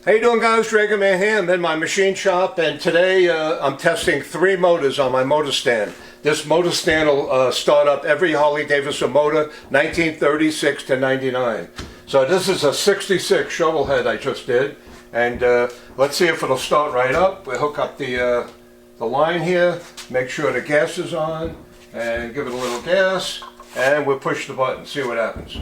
How you doing, guys? Dragon Man here. I'm in my machine shop, and today I'm testing 3 motors on my motor stand. This motor stand will start up every Harley Davidson motor, 1936 to 99. So this is a 66 shovel head I just did, and let's see if it'll start right up. We hook up the line here, make sure the gas is on, and give it a little gas, and we'll push the button, see what happens.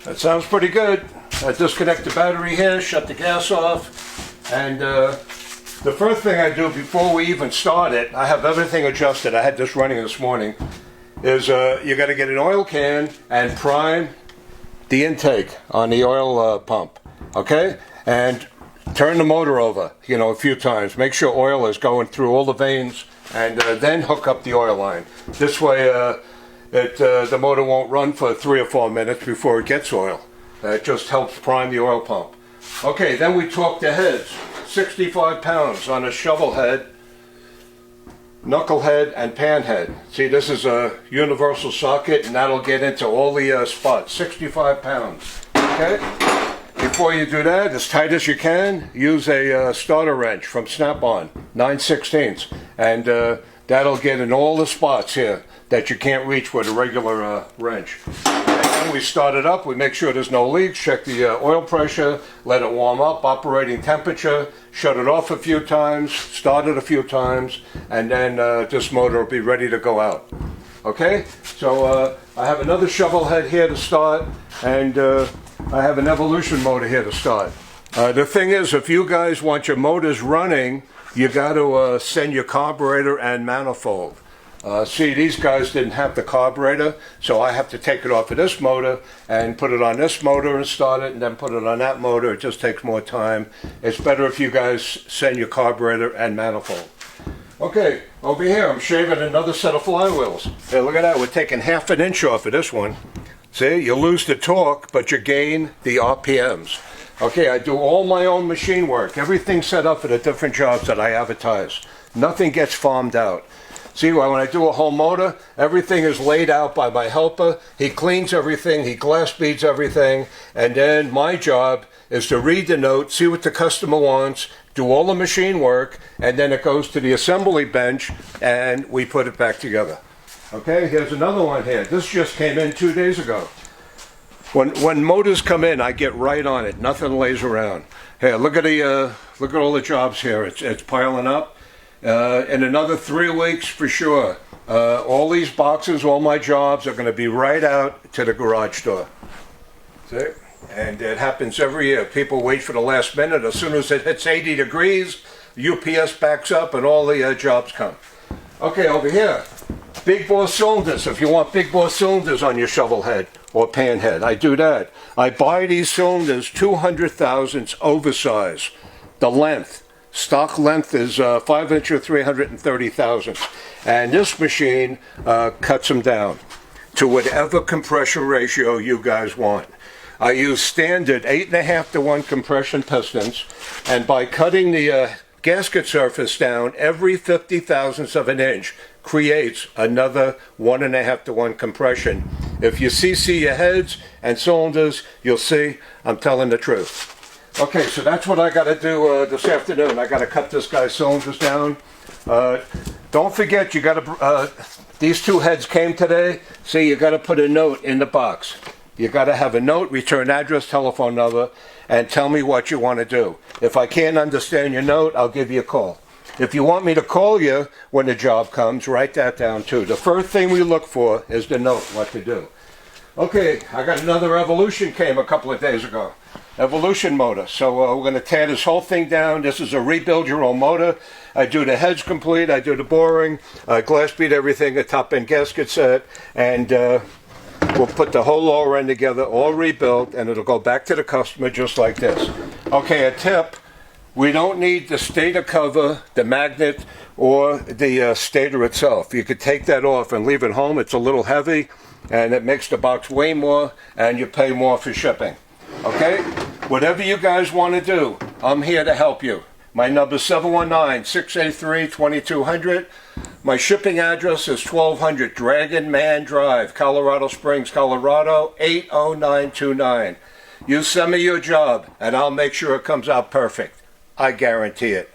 That sounds pretty good. I disconnect the battery here, shut the gas off, and the first thing I do before we even start it, I have everything adjusted. I had this running this morning, is you got to get an oil can and prime the intake on the oil pump, okay? And turn the motor over, a few times. Make sure oil is going through all the veins, and then hook up the oil line. This way, the motor won't run for 3 or 4 minutes before it gets oil. It just helps prime the oil pump. Okay, then we torque the heads. 65 pounds on a shovel head, knuckle head, and pan head. See, this is a universal socket, and that'll get into all the spots. 65 pounds. Okay? Before you do that, as tight as you can, use a starter wrench from Snap-on, 9/16, and that'll get in all the spots here that you can't reach with a regular wrench. And then we start it up, we make sure there's no leaks, check the oil pressure, let it warm up, operating temperature, shut it off a few times, start it a few times, and then this motor will be ready to go out. Okay, so I have another shovel head here to start, and I have an Evolution motor here to start. The thing is, if you guys want your motors running, you got to send your carburetor and manifold. See, these guys didn't have the carburetor, so I have to take it off of this motor and put it on this motor and start it, and then put it on that motor. It just takes more time. It's better if you guys send your carburetor and manifold. Okay, over here I'm shaving another set of flywheels. Hey, look at that. We're taking 1/2 inch off of this one. See, you lose the torque, but you gain the RPMs. Okay, I do all my own machine work. Everything's set up for the different jobs that I advertise. Nothing gets farmed out. See, when I do a whole motor, everything is laid out by my helper. He cleans everything, he glass beads everything, and then my job is to read the note, see what the customer wants, do all the machine work, and then it goes to the assembly bench, and we put it back together. Okay, here's another one here. This just came in 2 days ago. When motors come in, I get right on it. Nothing lays around. Here, look at all the jobs here. It's piling up. In another 3 weeks for sure, all these boxes, all my jobs are going to be right out to the garage door. See? And it happens every year. People wait for the last minute. As soon as it hits 80 degrees, UPS backs up and all the jobs come. Okay, over here, big bore cylinders. If you want big bore cylinders on your shovel head or pan head, I do that. I buy these cylinders 200 thousandths oversized. The length. Stock length is 5 inch or 330 thousandths, and this machine cuts them down to whatever compression ratio you guys want. I use standard 8.5 to 1 compression pistons, and by cutting the gasket surface down every 50 thousandths of an inch creates another 1.5 to 1 compression. If you see your heads and cylinders, you'll see I'm telling the truth. Okay, so that's what I got to do this afternoon. I got to cut this guy's cylinders down. Don't forget, you got to. These 2 heads came today. See, you got to put a note in the box. You got to have a note, return address, telephone number, and tell me what you want to do. If I can't understand your note, I'll give you a call. If you want me to call you when the job comes, write that down too. The first thing we look for is the note, what to do. Okay, I got another Evolution came a couple of days ago. Evolution motor. So we're going to tear this whole thing down. This is a rebuild your own motor. I do the heads complete, I do the boring, glass bead everything, a top end gasket set, and we'll put the whole lower end together, all rebuilt, and it'll go back to the customer just like this. Okay, a tip. We don't need the stator cover, the magnet, or the stator itself. You could take that off and leave it home. It's a little heavy, and it makes the box weigh more, and you pay more for shipping. Okay? Whatever you guys want to do, I'm here to help you. My number is 719-683-2200. My shipping address is 1200 Dragon Man Drive, Colorado Springs, Colorado, 80929. You send me your job, and I'll make sure it comes out perfect. I guarantee it.